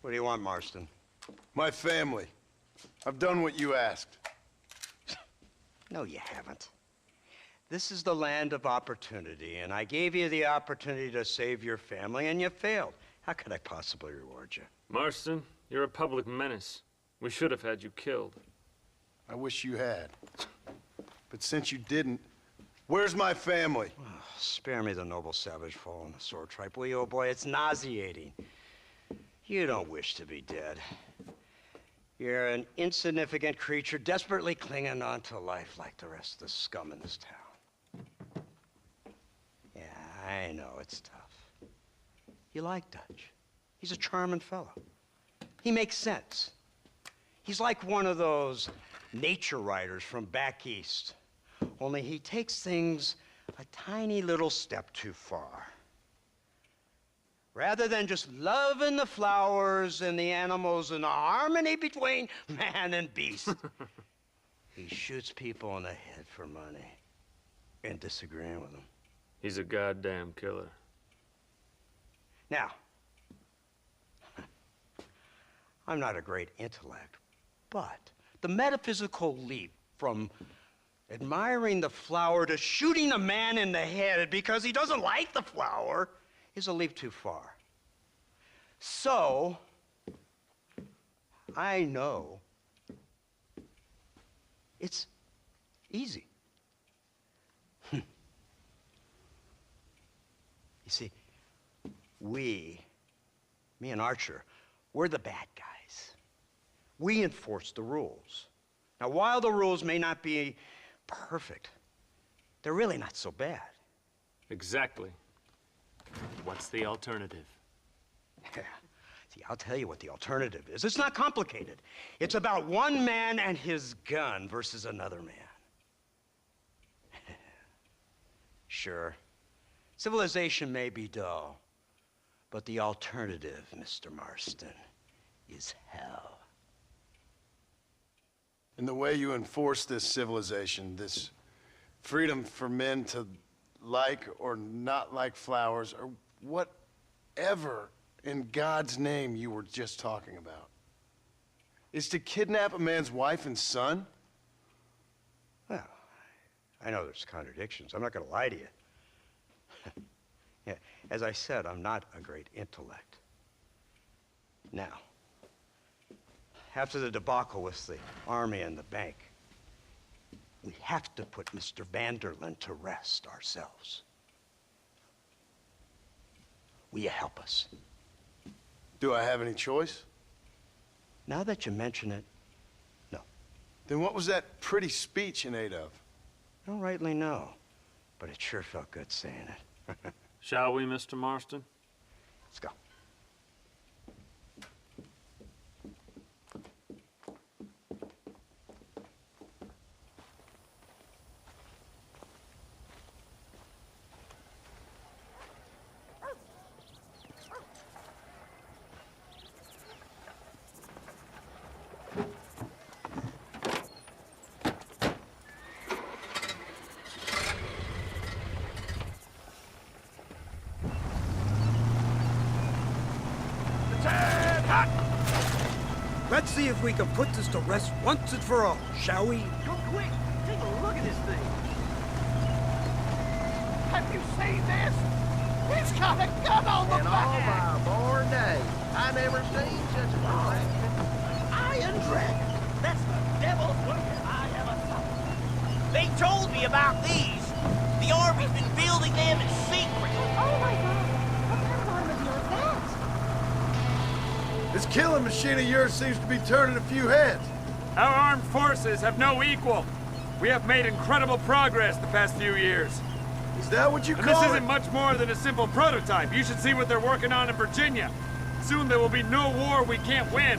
What do you want, Marston? My family. I've done what you asked. No, you haven't. This is the land of opportunity, and I gave you the opportunity to save your family, and you failed. How could I possibly reward you? Marston, you're a public menace. We should have had you killed. I wish you had. But since you didn't, where's my family? Oh, spare me the noble savage fall on the sword tripe, will you, old boy? It's nauseating. You don't wish to be dead. You're an insignificant creature desperately clinging on to life like the rest of the scum in this town. Yeah, I know it's tough. You like Dutch. He's a charming fellow. He makes sense. He's like one of those nature writers from back east. Only he takes things a tiny little step too far. Rather than just loving the flowers and the animals and the harmony between man and beast, he shoots people in the head for money and disagreeing with them. He's a goddamn killer. Now, I'm not a great intellect, but the metaphysical leap from admiring the flower to shooting a man in the head because he doesn't like the flower is a leap too far. So, I know it's easy. You see, me and Archer, we're the bad guys. We enforce the rules. Now, while the rules may not be perfect, they're really not so bad. Exactly. What's the alternative? Yeah. See, I'll tell you what the alternative is. It's not complicated. It's about one man and his gun versus another man. Sure, civilization may be dull, but the alternative, Mr. Marston, is hell. And the way you enforce this civilization, this freedom for men to like or not like flowers, or whatever in God's name you were just talking about, is to kidnap a man's wife and son? Well, I know there's contradictions. I'm not going to lie to you. Yeah, as I said, I'm not a great intellect. Now, after the debacle with the army and the bank, we have to put Mr. Vanderlyn to rest ourselves. Will you help us? Do I have any choice? Now that you mention it, no. Then what was that pretty speech in aid of? I don't rightly know, but it sure felt good saying it. Shall we, Mr. Marston? Let's go. Let's see if we can put this to rest once and for all, shall we? Go quick! Take a look at this thing! Have you seen this? He's got a gun on the back! In all my born days, I never seen such a thing. Iron Dragon! That's the devil's work I ever saw. They told me about these. The Army's been building them in secret. Oh my God! What kind of automobile is that? This killing machine of yours seems to be turning a few heads. Our armed forces have no equal. We have made incredible progress the past few years. Is that what you And call this it? isn't much more than a simple prototype. You should see what they're working on in Virginia. Soon there will be no war we can't win.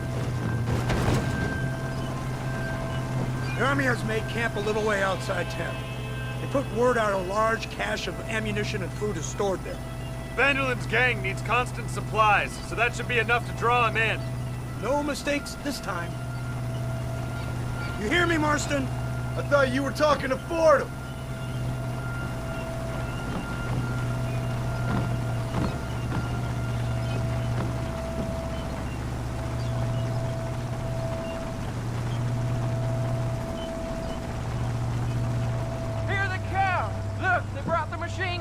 The Army has made camp a little way outside town. They put word out a large cache of ammunition and food is stored there. Vanderlyn's gang needs constant supplies, so that should be enough to draw him in. No mistakes this time. You hear me, Marston? I thought you were talking to Fordham.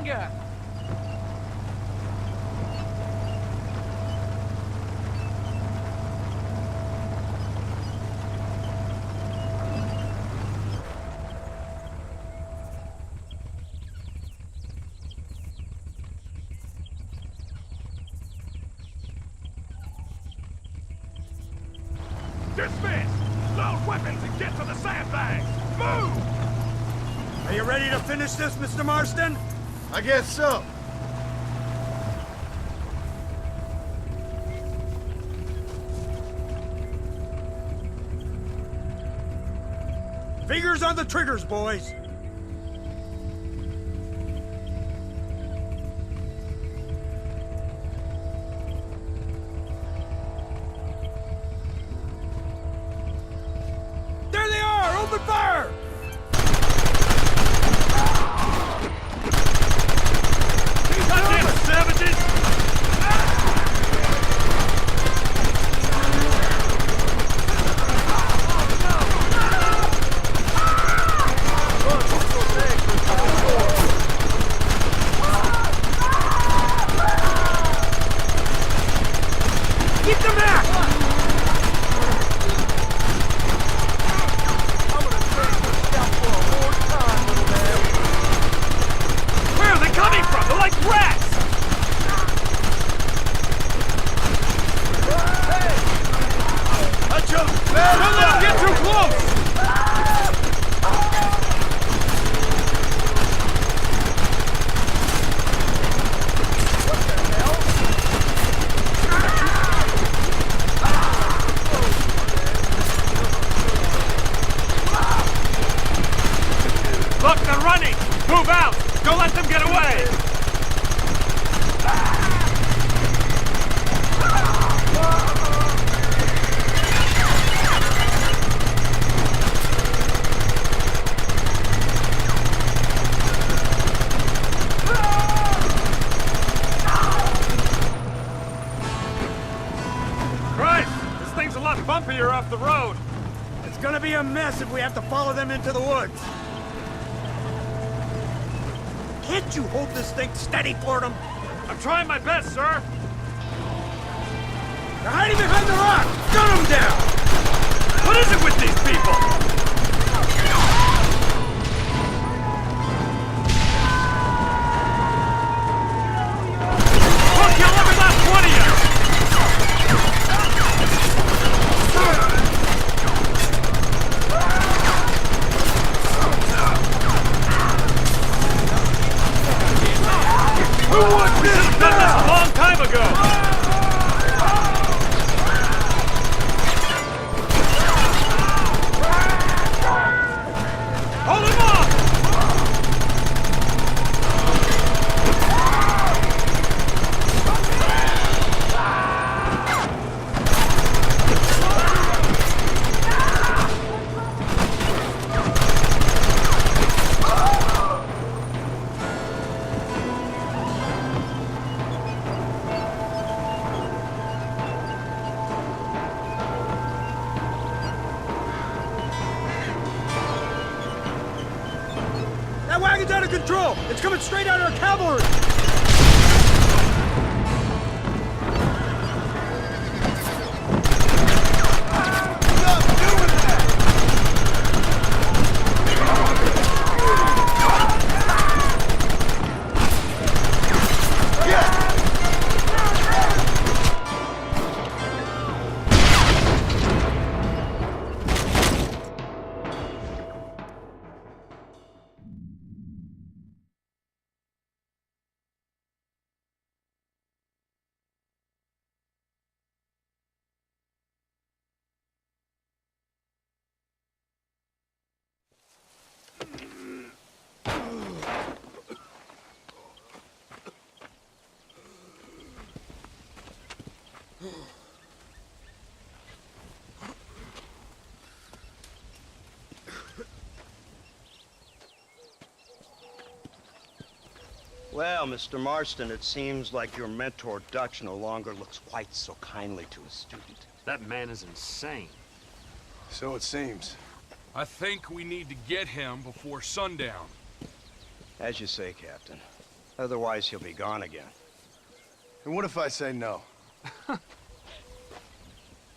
finger! Dismiss! Load weapons and get to the sandbags! Move! Are you ready to finish this, Mr. Marston? I guess so. Fingers on the triggers, boys. There they are! Open fire! Goddamn savages! Keep them back! Where are they coming from? They're like rats! Don't let them get too close! Look, they're running! Move out! Don't let them get away! Christ! This thing's a lot bumpier off the road! It's gonna be a mess if we have to follow them into the woods. Can't you hold this thing steady for them? I'm trying my best, sir! They're hiding behind the rock! Gun them down! What is it with these people? We'll kill every last one of you! Who would this? Should have done this a long time ago! Hold him off! That wagon's out of control! It's coming straight at our cavalry! Well, Mr. Marston, it seems like your mentor Dutch no longer looks quite so kindly to his student. That man is insane. So it seems. I think we need to get him before sundown. As you say, Captain. Otherwise, he'll be gone again. And what if I say no?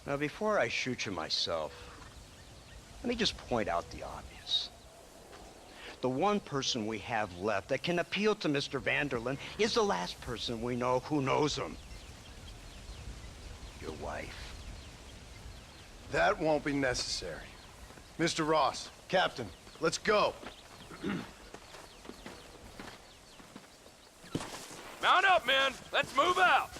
Now, before I shoot you myself, let me just point out the obvious. The one person we have left that can appeal to Mr. Vanderlyn is the last person we know who knows him. Your wife. That won't be necessary. Mr. Ross, Captain, let's go. Mount up, men. Let's move out.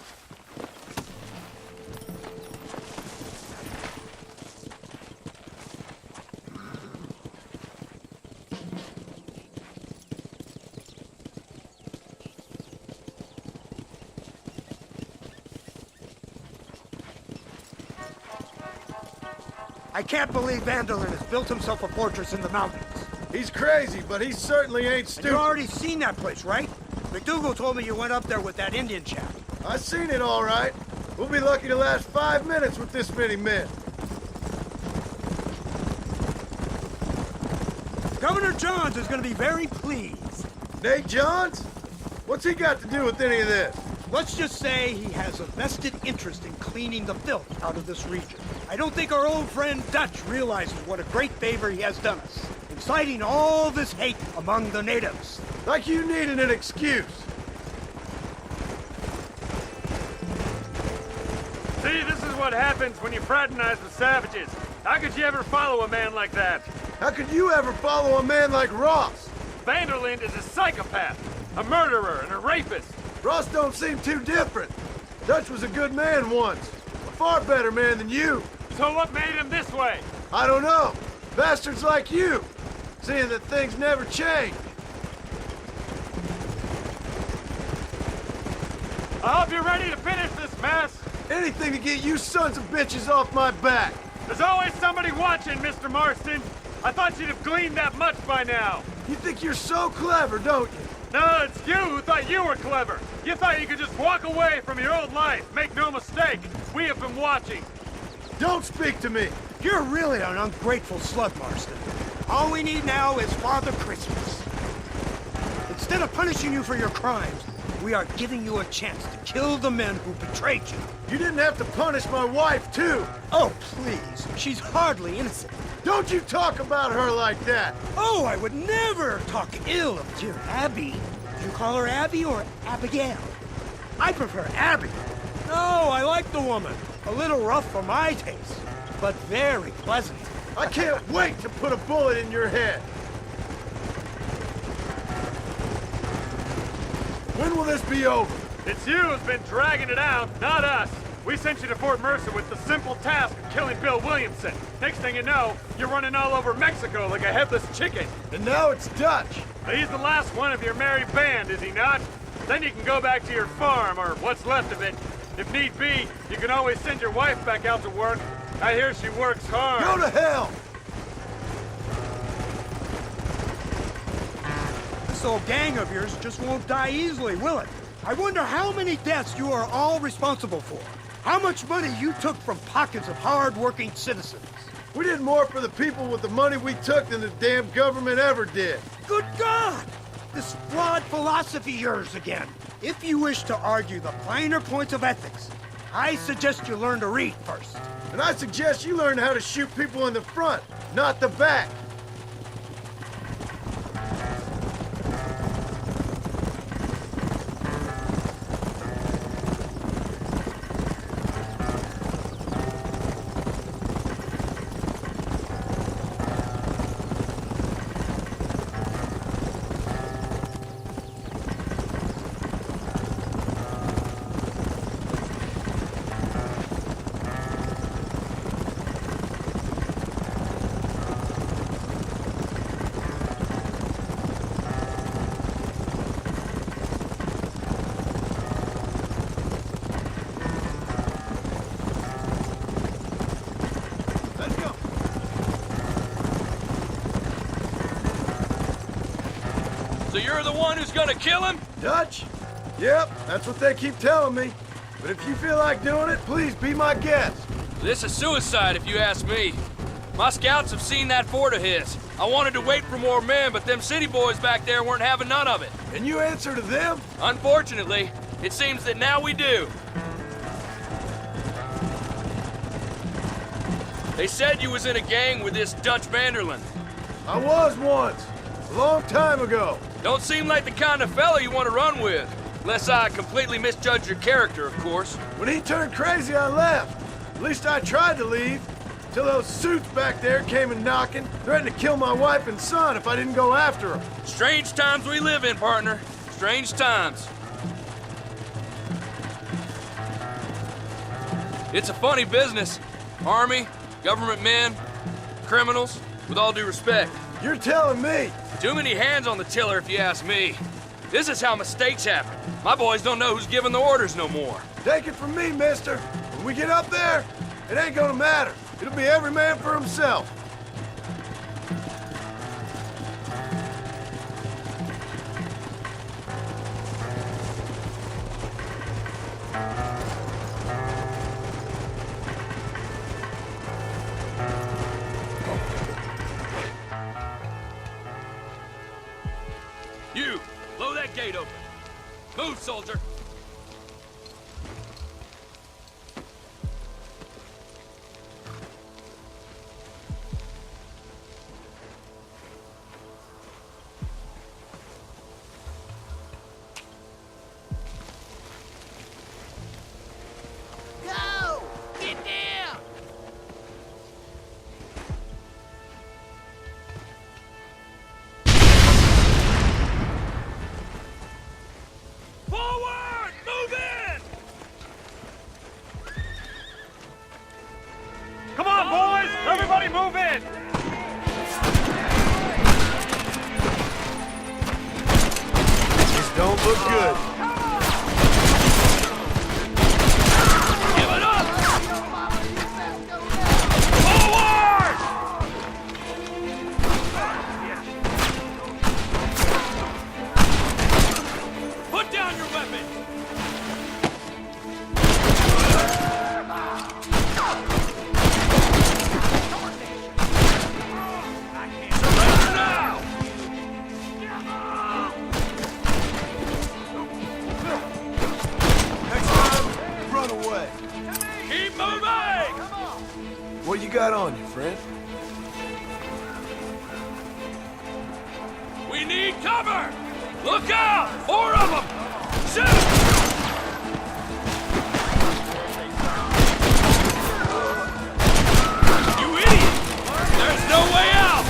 I can't believe Vanderlyn has built himself a fortress in the mountains. He's crazy, but he certainly ain't And stupid. you already seen that place, right? McDougal told me you went up there with that Indian chap. I seen it all right. We'll be lucky to last 5 minutes with this many men. Governor Johns is going to be very pleased. Nate Johns? What's he got to do with any of this? Let's just say he has a vested interest in cleaning the filth out of this region. I don't think our old friend Dutch realizes what a great favor he has done us, inciting all this hate among the natives. Like you needed an excuse. See, this is what happens when you fraternize with savages. How could you ever follow a man like that? How could you ever follow a man like Ross? Vanderlyn is a psychopath, a murderer, and a rapist. Ross don't seem too different. Dutch was a good man once. A far better man than you. So what made him this way? I don't know. Bastards like you. Seeing that things never change. I hope you're ready to finish this mess. Anything to get you sons of bitches off my back. There's always somebody watching, Mr. Marston. I thought you'd have gleaned that much by now. You think you're so clever, don't you? No, it's you who thought you were clever. You thought you could just walk away from your old life. Make no mistake, we have been watching. Don't speak to me. You're really an ungrateful slut, Marston. All we need now is Father Christmas. Instead of punishing you for your crimes, we are giving you a chance to kill the men who betrayed you. You didn't have to punish my wife, too. Oh, please. She's hardly innocent. Don't you talk about her like that. Oh, I would never talk ill of dear Abby. Do you call her Abby or Abigail? I prefer Abby. No, I like the woman. A little rough for my taste, but very pleasant. I can't wait to put a bullet in your head. When will this be over? It's you who's been dragging it out, not us. We sent you to Fort Mercer with the simple task of killing Bill Williamson. Next thing you know, you're running all over Mexico like a headless chicken. And now it's Dutch. He's the last one of your merry band, is he not? Then you can go back to your farm, or what's left of it. If need be, you can always send your wife back out to work. I hear she works hard. Go to hell! This old gang of yours just won't die easily, will it? I wonder how many deaths you are all responsible for. How much money you took from pockets of hard-working citizens. We did more for the people with the money we took than the damn government ever did. Good God! This flawed philosophy of yours again. If you wish to argue the finer points of ethics, I suggest you learn to read first. And I suggest you learn how to shoot people in the front, not the back. So you're the one who's gonna kill him? Dutch? Yep, that's what they keep telling me. But if you feel like doing it, please be my guest. This is suicide if you ask me. My scouts have seen that fort of his. I wanted to wait for more men, but them city boys back there weren't having none of it. And you answer to them? Unfortunately, it seems that now we do. They said you was in a gang with this Dutch Vanderland. I was once. A long time ago. Don't seem like the kind of fella you want to run with. Unless I completely misjudged your character, of course. When he turned crazy, I left. At least I tried to leave. Till those suits back there came and knocking, threatened to kill my wife and son if I didn't go after them. Strange times we live in, partner. Strange times. It's a funny business. Army, government men, criminals, with all due respect. You're telling me? Too many hands on the tiller, if you ask me. This is how mistakes happen. My boys don't know who's giving the orders no more. Take it from me, mister. When we get up there, it ain't gonna matter. It'll be every man for himself. You, blow that gate open. Move, soldier. Go! Get down! Forward! Move in! Come on, boys! Everybody move in! This don't look good. Give it up! Forward! Put down your weapons! Surrender now! Next time, run away. Keep moving! What you got on you, friend? We need cover! Look out! 4 of them! Shoot! You idiot! There's no way out!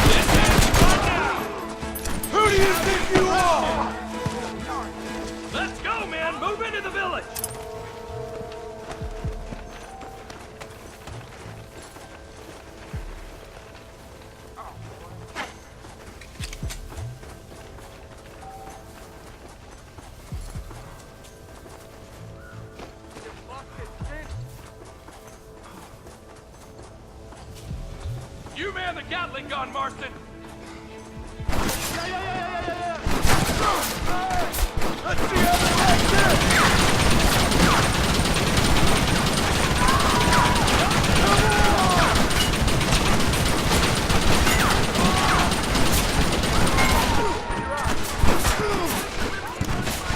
This is fun now! Who do you think you are? Let's go, man! Move into the village! You man the Gatling gun, Marston! Let's see how they like this!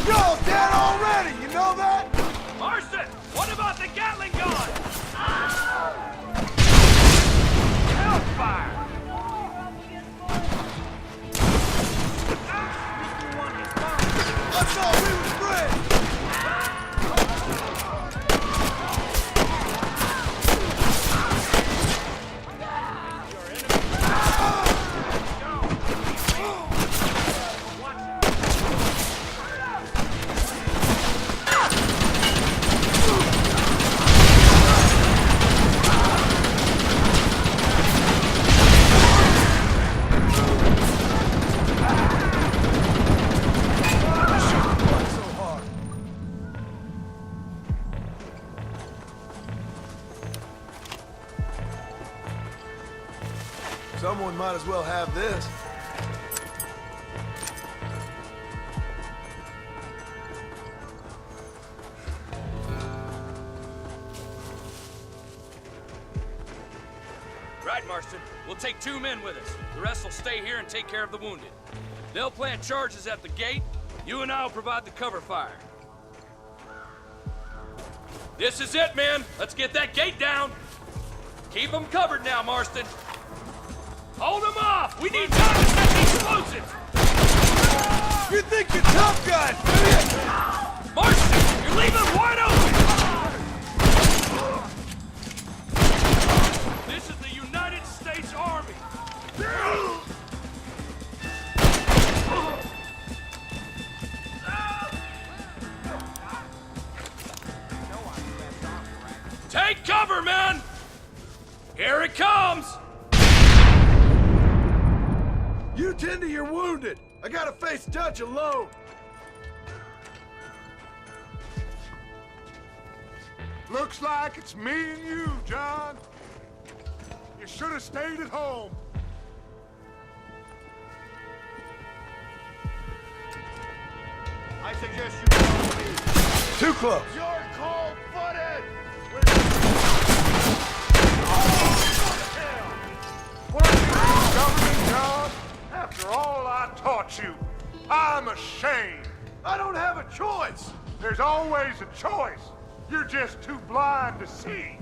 You're dead already, you know that? Marston! What about the Gatling gun? Hellfire! I thought we was friends! Someone might as well have this. right, Marston. We'll take 2 men with us. The rest will stay here and take care of the wounded. They'll plant charges at the gate. You and I'll provide the cover fire. This is it, men. Let's get that gate down. Keep them covered now, Marston. Hold them off! We need time to set the explosives! You think you're tough guys, do you? Marston, you're leaving them wide open! This is the United States Army. Take cover, men! Here it comes! You tend to your wounded. I gotta face Dutch alone. Looks like it's me and you, John. You should have stayed at home. I suggest you follow me. Too close. You're cold-footed! What are you, government job? After all I taught you, I'm ashamed. I don't have a choice. There's always a choice. You're just too blind to see.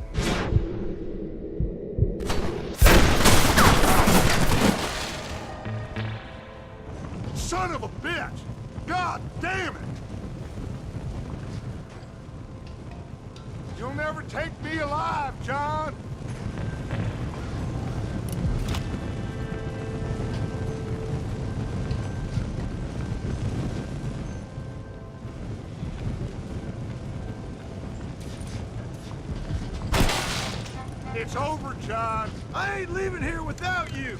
Son of a bitch! God damn it! You'll never take me alive, John! It's over, John. I ain't leaving here without you.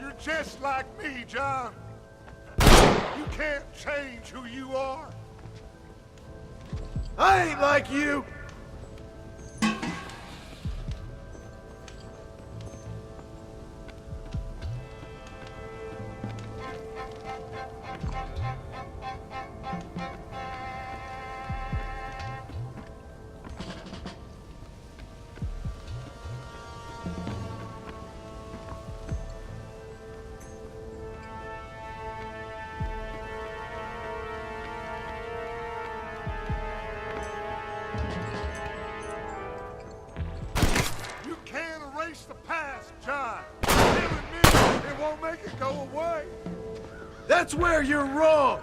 You're just like me, John. You can't change who you are. I ain't like you. You can't erase the past, John. Killing me, it won't make it go away. That's where you're wrong.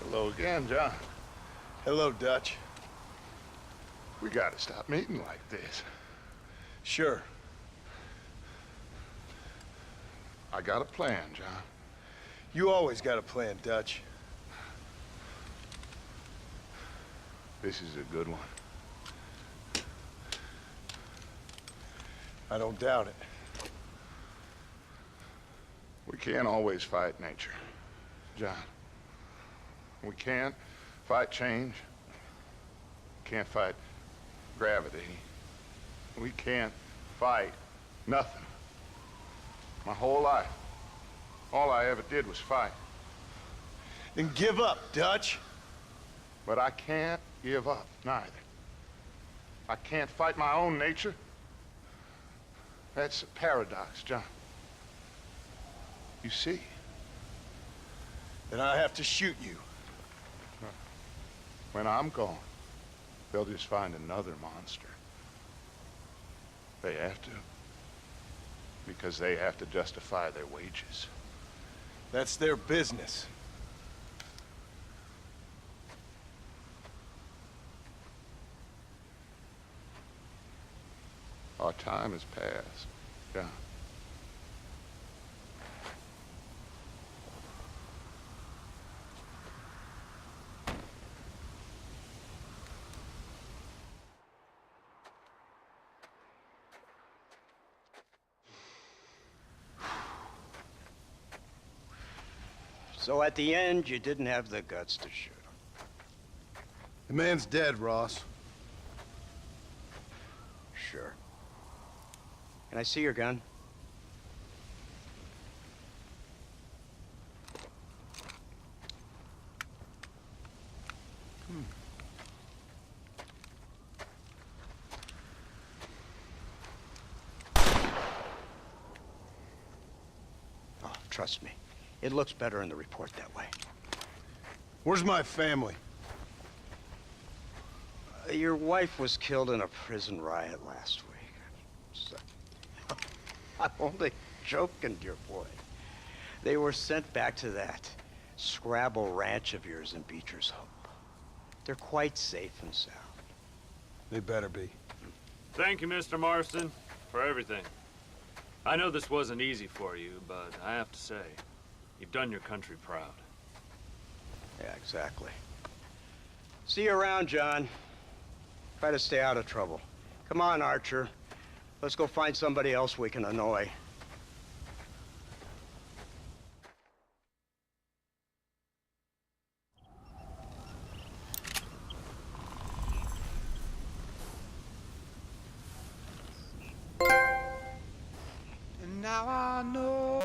Hello again, John. Hello, Dutch. We gotta stop meeting like this. Sure. I got a plan, John. You always got a plan, Dutch. This is a good one. I don't doubt it. We can't always fight nature, John. We can't fight change. Can't fight gravity. We can't fight nothing. My whole life, all I ever did was fight. Then give up, Dutch. But I can't give up, neither. I can't fight my own nature. That's a paradox, John. You see? Then I have to shoot you. When I'm gone, they'll just find another monster. They have to. Because they have to justify their wages. That's their business. Our time has passed, John. So at the end, you didn't have the guts to shoot him. The man's dead, Ross. Sure. Can I see your gun? Oh, trust me. It looks better in the report that way. Where's my family? Your wife was killed in a prison riot last week. So, I'm only joking, dear boy. They were sent back to that Scrabble ranch of yours in Beecher's Hope. They're quite safe and sound. They better be. Thank you, Mr. Marston, for everything. I know this wasn't easy for you, but I have to say, you've done your country proud. Yeah, exactly. See you around, John. Try to stay out of trouble. Come on, Archer. Let's go find somebody else we can annoy. And now I know.